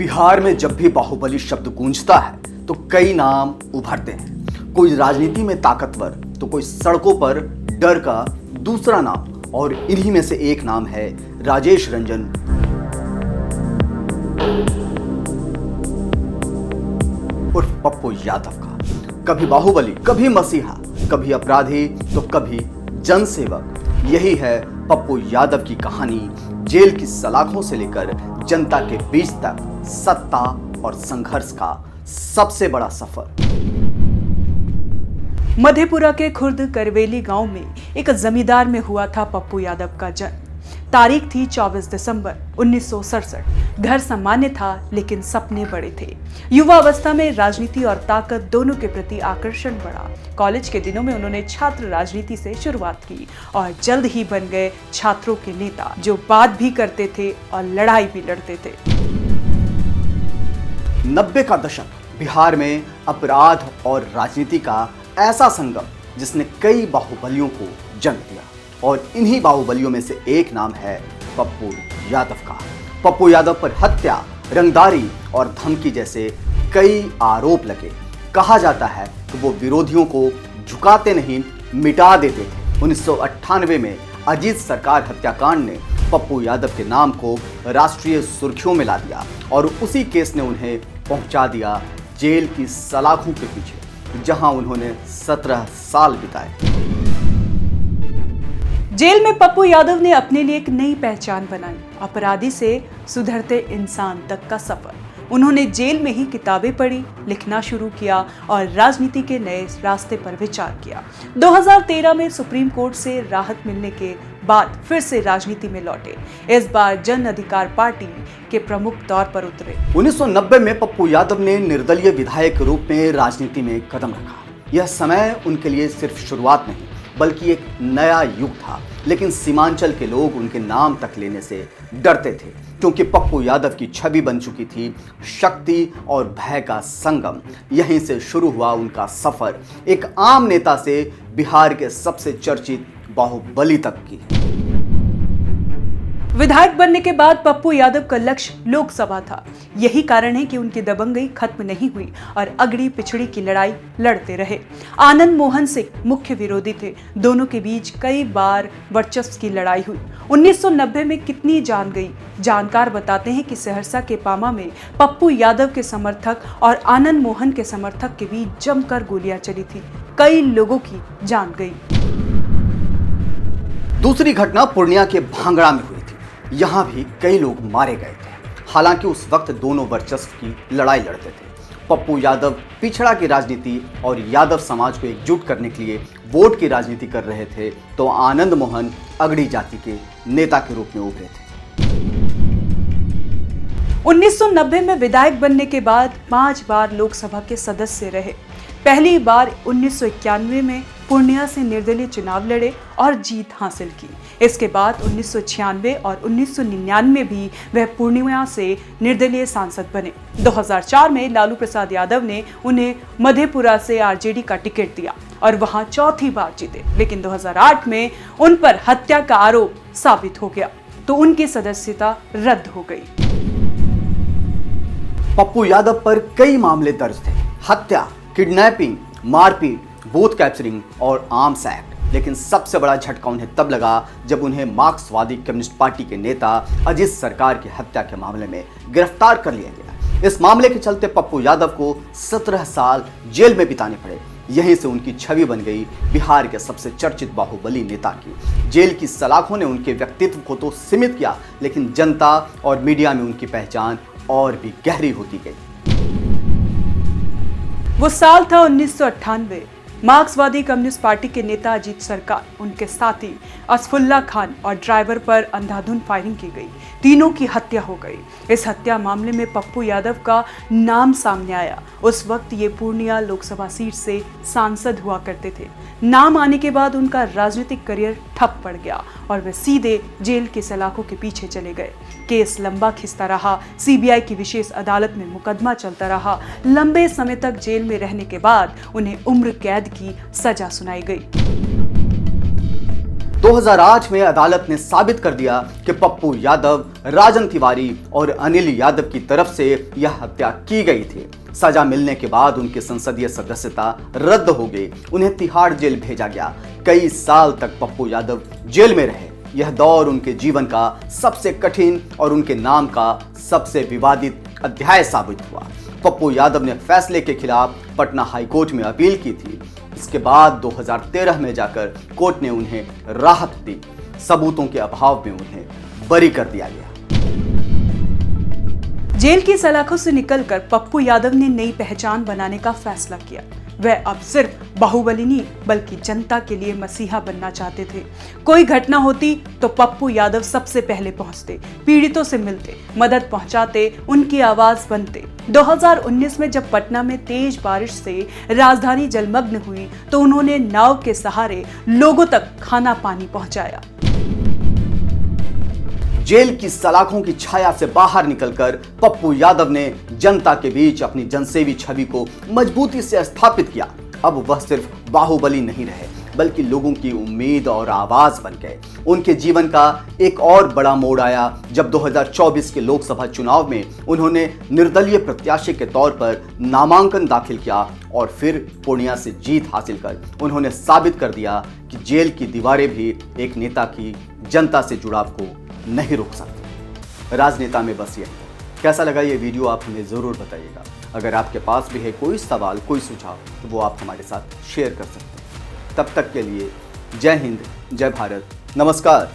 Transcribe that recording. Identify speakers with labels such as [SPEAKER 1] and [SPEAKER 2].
[SPEAKER 1] बिहार में जब भी बाहुबली शब्द गूंजता है तो कई नाम उभरते हैं। कोई राजनीति में ताकतवर तो कोई सड़कों पर डर का दूसरा नाम, और इन्हीं में से एक नाम है राजेश रंजन उर्फ पप्पू यादव का। कभी बाहुबली, कभी मसीहा, कभी अपराधी तो कभी जनसेवक। यही है पप्पू यादव की कहानी। जेल की सलाखों से लेकर जनता के बीच तक सत्ता और संघर्ष का सबसे बड़ा सफर।
[SPEAKER 2] मधेपुरा के खुर्द करवेली गांव में एक जमींदार में हुआ था पप्पू यादव का जन्म। तारीख थी 24 दिसंबर 1967। घर सामान्य था लेकिन सपने बड़े थे। युवा अवस्था में राजनीति और ताकत दोनों के प्रति आकर्षण बढ़ा। कॉलेज के दिनों में उन्होंने छात्र राजनीति से शुरुआत की और जल्द ही बन गए छात्रों के नेता, जो बात भी करते थे और लड़ाई भी लड़ते थे।
[SPEAKER 1] 90 का दशक बिहार में अपराध और राजनीति का ऐसा संगम जिसने कई बाहुबलियों को जन्म दिया, और इन्हीं बाहुबलियों में से एक नाम है पप्पू यादव का। पप्पू यादव पर हत्या, रंगदारी और धमकी जैसे कई आरोप लगे। कहा जाता है कि वो विरोधियों को झुकाते नहीं, मिटा देते थे। 1998 में अजीत सरकार हत्याकांड ने पप्पू यादव के नाम को राष्ट्रीय सुर्खियों में ला दिया, और उसी केस ने उन्हें पहुंचा दिया जेल की सलाखों के पीछे, जहां उन्होंने 17 साल बिताए।
[SPEAKER 2] जेल में पप्पू यादव ने अपने लिए एक नई पहचान बनाई, अपराधी से सुधरते इंसान तक का सफर। उन्होंने जेल में ही किताबें पढ़ी, लिखना शुरू किया और राजनीति के नए रास्ते पर विचार किया। 2013 में सुप्रीम कोर्ट से राहत मिलने के बाद फिर से राजनीति में लौटे। इस बार जन अधिकार पार्टी के प्रमुख तौर पर उतरे।
[SPEAKER 1] 1990 में पप्पू यादव ने निर्दलीय विधायक के रूप में राजनीति में कदम रखा। यह समय उनके लिए सिर्फ शुरुआत नहीं बल्कि एक नया युग था। लेकिन सीमांचल के लोग उनके नाम तक लेने से डरते थे, क्योंकि पप्पू यादव की छवि बन चुकी थी शक्ति और भय का संगम। यहीं से शुरू हुआ उनका सफर, एक आम नेता से बिहार के सबसे चर्चित बाहुबली तक की।
[SPEAKER 2] विधायक बनने के बाद पप्पू यादव का लक्ष्य लोकसभा था। यही कारण है कि उनकी दबंगई खत्म नहीं हुई और अगड़ी पिछड़ी की लड़ाई लड़ते रहे। आनंद मोहन सिंह मुख्य विरोधी थे। दोनों के बीच कई बार वर्चस्व की लड़ाई हुई। 1990 में कितनी जान गई। जानकार बताते हैं कि सहरसा के पामा में पप्पू यादव के समर्थक और आनंद मोहन के समर्थक के बीच जमकर गोलियां चली थी। कई लोगों की जान गई।
[SPEAKER 1] दूसरी घटना पूर्णिया के भांगड़ा में हुई थी। यहाँ भी कई लोग मारे गए थे। हालांकि उस वक्त दोनों वर्चस्व की लड़ाई लड़ते थे। पप्पू यादव पिछड़ा की राजनीति और यादव समाज को एकजुट करने के लिए वोट की राजनीति कर रहे थे, तो आनंद मोहन अगड़ी जाति के नेता के रूप में उभरे थे।
[SPEAKER 2] 1990 में विधायक बनने के बाद 5 बार लोकसभा के सदस्य रहे। पहली बार 1991 में पूर्णिया से निर्दलीय चुनाव लड़े और जीत हासिल की। इसके बाद 1996 और 1999 भी वह पूर्णिया से निर्दलीय सांसद बने। 2004 में लालू प्रसाद यादव ने उन्हें मधेपुरा से आरजेडी का टिकट दिया और वहां चौथी बार जीते। लेकिन 2008 में उन पर हत्या का आरोप साबित हो गया, तो उनकी सदस्यता रद्द हो गई।
[SPEAKER 1] पप्पू यादव पर कई मामले दर्ज थे: हत्या, किडनैपिंग, मारपीट, बूथ कैप्चरिंग और आर्म्स एक्ट। लेकिन सबसे बड़ा झटका उन्हें तब लगा जब उन्हें मार्क्सवादी कम्युनिस्ट पार्टी के नेता अजीत सरकार की हत्या के मामले में गिरफ्तार कर लिया गया। इस मामले के चलते पप्पू यादव को 17 साल जेल में बिताने पड़े। यहीं से उनकी छवि बन गई बिहार के सबसे चर्चित बाहुबली नेता की। जेल की सलाखों ने उनके व्यक्तित्व को तो सीमित किया, लेकिन जनता और मीडिया में उनकी पहचान और भी गहरी होती गई।
[SPEAKER 2] वो साल था 1998। मार्क्सवादी कम्युनिस्ट पार्टी के नेता अजीत सरकार, उनके साथी असफुल्ला खान और ड्राइवर पर अंधाधुंध फायरिंग की गई। तीनों की हत्या हो गई। इस हत्या मामले में पप्पू यादव का नाम सामने आया। उस वक्त ये पूर्णिया लोकसभा सीट से सांसद हुआ करते थे। नाम आने के बाद उनका राजनीतिक करियर ठप पड़ गया और वे सीधे जेल की सलाखों के पीछे चले गए। केस लंबा खिंचता रहा। सीबीआई की विशेष अदालत में मुकदमा चलता रहा। लंबे समय तक जेल में रहने के बाद उन्हें उम्र कैद की सजा सुनाई गई।
[SPEAKER 1] 2008 में अदालत ने साबित कर दिया कि पप्पू यादव, राजन तिवारी और अनिल यादव की तरफ से यह हत्या की गई थी। सजा मिलने के बाद उनकी संसदीय सदस्यता रद्द हो गई, उन्हें तिहाड़ जेल भेजा गया। कई साल तक पप्पू यादव जेल में रहे। यह दौर उनके जीवन का सबसे कठिन और उनके नाम का सबसे विवादित अध्याय साबित हुआ। पप्पू यादव ने फैसले के खिलाफ पटना हाईकोर्ट में अपील की थी। इसके बाद 2013 में जाकर कोर्ट ने उन्हें राहत दी। सबूतों के अभाव में उन्हें बरी कर दिया गया।
[SPEAKER 2] जेल की सलाखों से निकलकर पप्पू यादव ने नई पहचान बनाने का फैसला किया। वह अब सिर्फ बाहुबली नहीं बल्कि जनता के लिए मसीहा बनना चाहते थे। कोई घटना होती तो पप्पू यादव सबसे पहले पहुंचते, पीड़ितों से मिलते, मदद पहुंचाते, उनकी आवाज बनते। 2019 में जब पटना में तेज बारिश से राजधानी जलमग्न हुई तो उन्होंने नाव के सहारे लोगों तक खाना पानी पहुंचाया।
[SPEAKER 1] जेल की सलाखों की छाया से बाहर निकलकर पप्पू यादव ने जनता के बीच अपनी जनसेवी छवि को मजबूती से स्थापित किया। अब वह सिर्फ बाहुबली नहीं रहे बल्कि लोगों की उम्मीद और आवाज बन गए। उनके जीवन का एक और बड़ा मोड़ आया जब 2024 के लोकसभा चुनाव में उन्होंने निर्दलीय प्रत्याशी के तौर पर नामांकन दाखिल किया और फिर पूर्णिया से जीत हासिल कर उन्होंने साबित कर दिया कि जेल की दीवारें भी एक नेता की जनता से जुड़ाव को नहीं रोक सकते। राजनेता में बस यही। कैसा लगा ये वीडियो आप हमें ज़रूर बताइएगा। अगर आपके पास भी है कोई सवाल, कोई सुझाव तो वो आप हमारे साथ शेयर कर सकते हैं। तब तक के लिए जय हिंद, जय भारत, नमस्कार।